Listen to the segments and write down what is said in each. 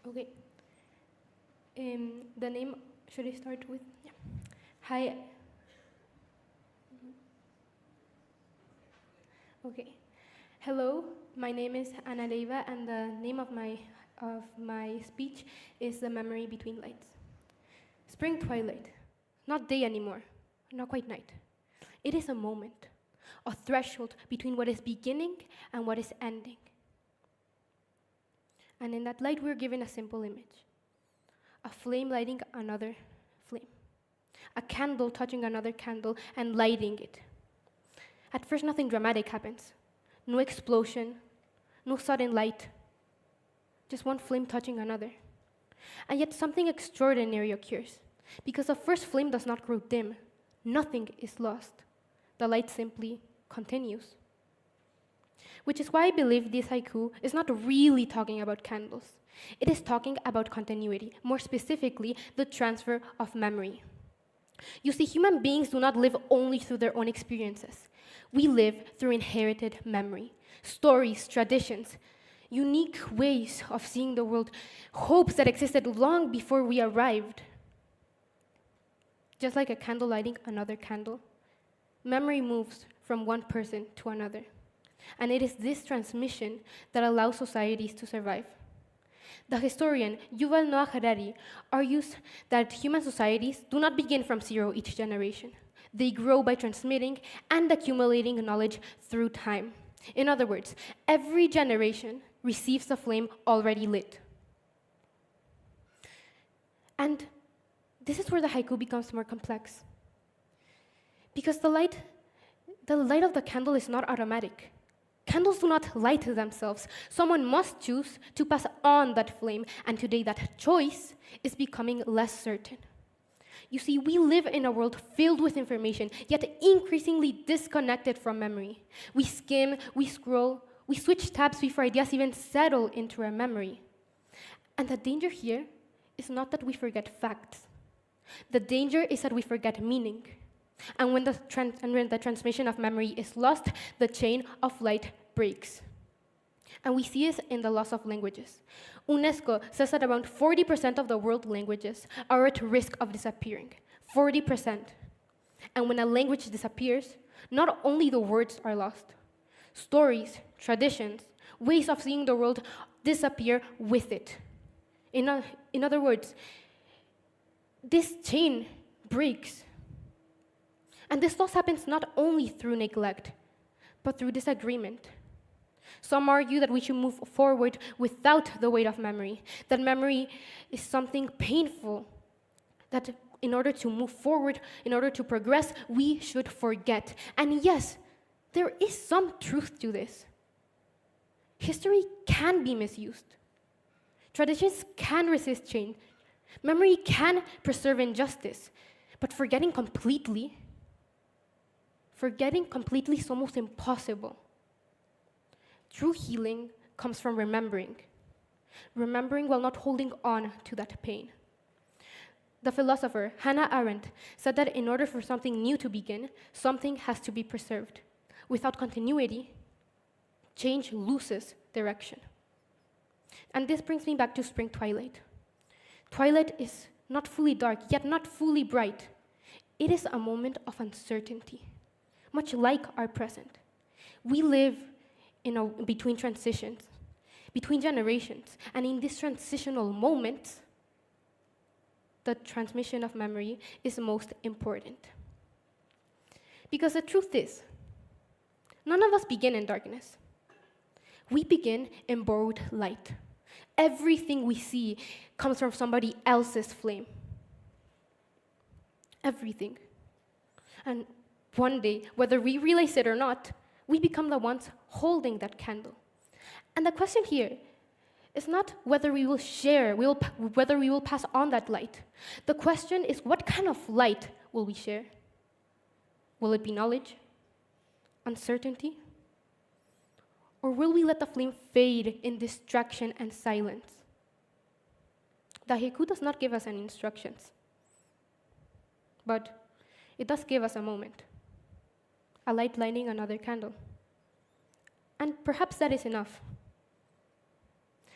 Okay. The name, should I start with? Yeah. Hi. Okay. Hello, my name is Leiva, and the name of my speech is The Memory Between Lights. Spring twilight, not day anymore, not quite night. It is a moment, a threshold between what is beginning and what is ending. And in that light, we're given a simple image: a flame lighting another flame, a candle touching another candle and lighting it. At first, nothing dramatic happens. No explosion, no sudden light, just one flame touching another. And yet something extraordinary occurs, because the first flame does not grow dim. Nothing is lost. The light simply continues. Which is why I believe this haiku is not really talking about candles. It is talking about continuity, more specifically, the transfer of memory. You see, human beings do not live only through their own experiences. We live through inherited memory, stories, traditions, unique ways of seeing the world, hopes that existed long before we arrived. Just like a candle lighting another candle, memory moves from one person to another. And it is this transmission that allows societies to survive. The historian Yuval Noah Harari argues that human societies do not begin from zero each generation. They grow by transmitting and accumulating knowledge through time. In other words, every generation receives a flame already lit. And this is where the haiku becomes more complex. Because the light of the candle is not automatic. Candles do not light themselves. Someone must choose to pass on that flame, and today that choice is becoming less certain. You see, we live in a world filled with information, yet increasingly disconnected from memory. We skim, we scroll, we switch tabs before ideas even settle into our memory. And the danger here is not that we forget facts. The danger is that we forget meaning. And when the transmission of memory is lost, the chain of light breaks. And we see this in the loss of languages. UNESCO says that around 40% of the world languages are at risk of disappearing. 40%. And when a language disappears, not only the words are lost, stories, traditions, ways of seeing the world disappear with it. In other words, this chain breaks. And this loss happens not only through neglect, but through disagreement. Some argue that we should move forward without the weight of memory, that memory is something painful, that in order to move forward, in order to progress, we should forget. And yes, there is some truth to this. History can be misused. Traditions can resist change. Memory can preserve injustice, but forgetting completely is almost impossible. True healing comes from remembering while not holding on to that pain. The philosopher Hannah Arendt said that in order for something new to begin, something has to be preserved. Without continuity, change loses direction. And this brings me back to spring twilight. Twilight is not fully dark, yet not fully bright. It is a moment of uncertainty, much like our present. We live between transitions, between generations, and in this transitional moment, the transmission of memory is most important. Because the truth is, none of us begin in darkness. We begin in borrowed light. Everything we see comes from somebody else's flame. Everything. And one day, whether we realize it or not, we become the ones holding that candle. And the question here is not whether we will share, whether we will pass on that light. The question is, what kind of light will we share? Will it be knowledge? Uncertainty? Or will we let the flame fade in distraction and silence? The haiku does not give us any instructions, but it does give us a moment. A light lighting another candle. And perhaps that is enough.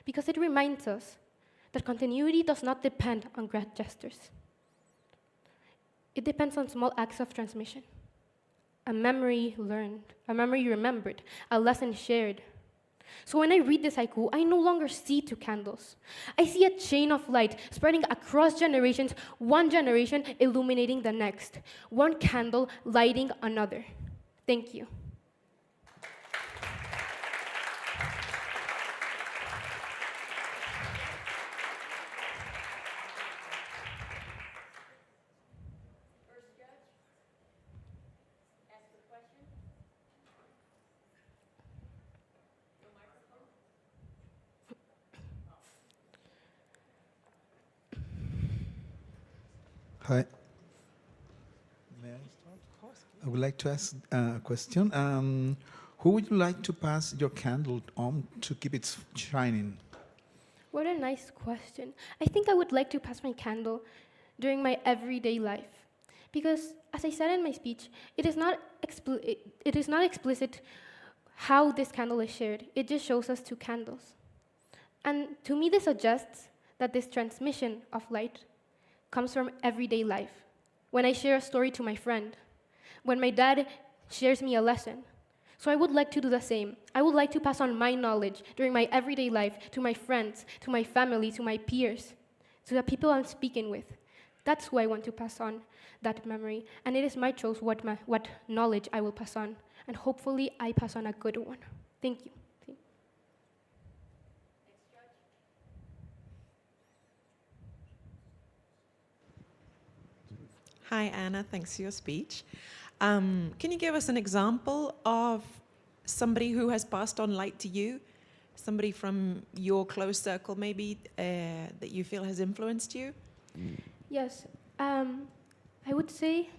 Because it reminds us that continuity does not depend on grand gestures. It depends on small acts of transmission. A memory learned, a memory remembered, a lesson shared. So when I read this haiku, I no longer see two candles. I see a chain of light spreading across generations, one generation illuminating the next, one candle lighting another. Thank you. Hi. May I start? Of course. I would like to ask a question. Who would you like to pass your candle on to keep it shining? What a nice question. I think I would like to pass my candle during my everyday life. Because, as I said in my speech, it is not explicit how this candle is shared. It just shows us two candles. And to me, this suggests that this transmission of light comes from everyday life. When I share a story to my friend, when my dad shares me a lesson. So I would like to do the same. I would like to pass on my knowledge during my everyday life to my friends, to my family, to my peers, to the people I'm speaking with. That's who I want to pass on that memory. And it is my choice what knowledge I will pass on. And hopefully I pass on a good one. Thank you. Hi, Anna. Thanks for your speech. Can you give us an example of somebody who has passed on light to you? Somebody from your close circle, maybe, that you feel has influenced you? Yes. I would say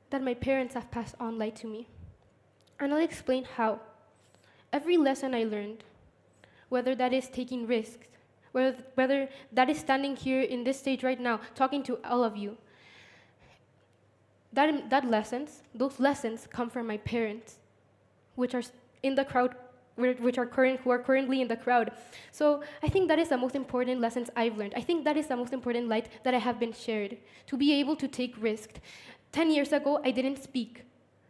that my parents have passed on light to me. And I'll explain how. Every lesson I learned, whether that is taking risks, whether that is standing here in this stage right now, talking to all of you, those lessons come from my parents, which are in the crowd, who are currently in the crowd. So I think that is the most important lessons I've learned. I think that is the most important light that I have been shared, to be able to take risks. 10 years ago, I didn't speak.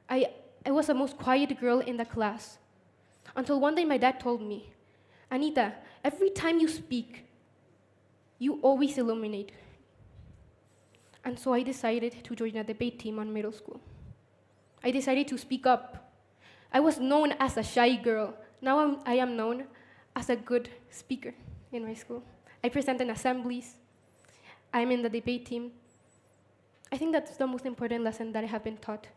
I was the most quiet girl in the class. Until one day my dad told me, Anita, every time you speak, you always illuminate. And so I decided to join a debate team on middle school. I decided to speak up. I was known as a shy girl. Now I am known as a good speaker in my school. I present in assemblies. I'm in the debate team. I think that's the most important lesson that I have been taught.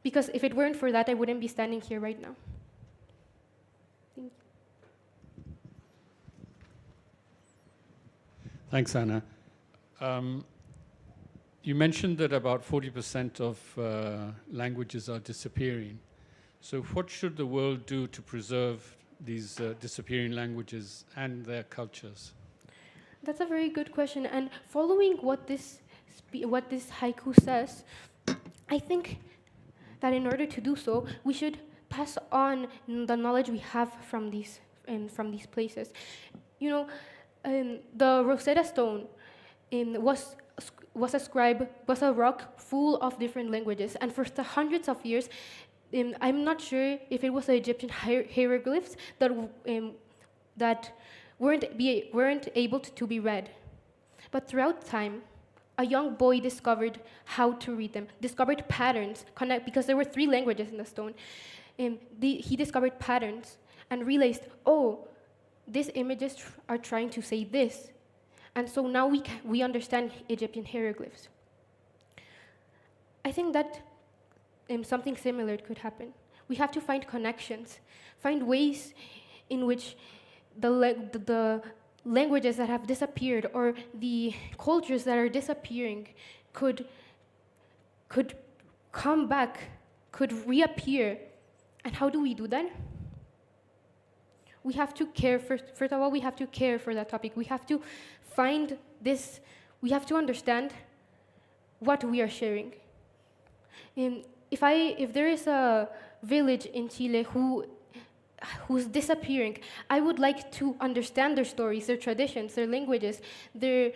Because if it weren't for that, I wouldn't be standing here right now. Thank you. Thanks, Anna. You mentioned that about 40% of languages are disappearing. So what should the world do to preserve these disappearing languages and their cultures? That's a very good question. And following what this haiku says, I think that in order to do so, we should pass on the knowledge we have from these places. You know, the Rosetta Stone was a rock full of different languages, and for the hundreds of years, I'm not sure if it was the Egyptian hieroglyphs that weren't able to be read. But throughout time, a young boy discovered how to read them, discovered patterns, because there were 3 languages in the stone. He discovered patterns and realized, oh, these images are trying to say this. And so now we understand Egyptian hieroglyphs. I think that something similar could happen. We have to find connections, find ways in which the languages that have disappeared or the cultures that are disappearing could come back, could reappear. And how do we do that? We have to care, first of all, we have to care for that topic. We have to find this, we have to understand what we are sharing. If there is a village in Chile who who's disappearing. I would like to understand their stories, their traditions, their languages, their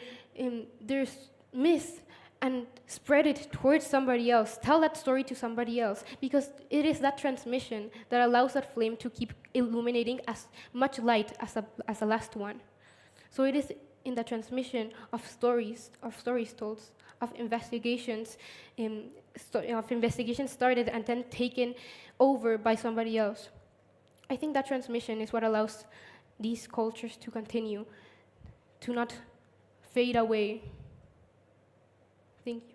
myths, and spread it towards somebody else. Tell that story to somebody else, because it is that transmission that allows that flame to keep illuminating as much light as the last one. So it is in the transmission of stories told, of investigations started and then taken over by somebody else. I think that transmission is what allows these cultures to continue, to not fade away. Thank you.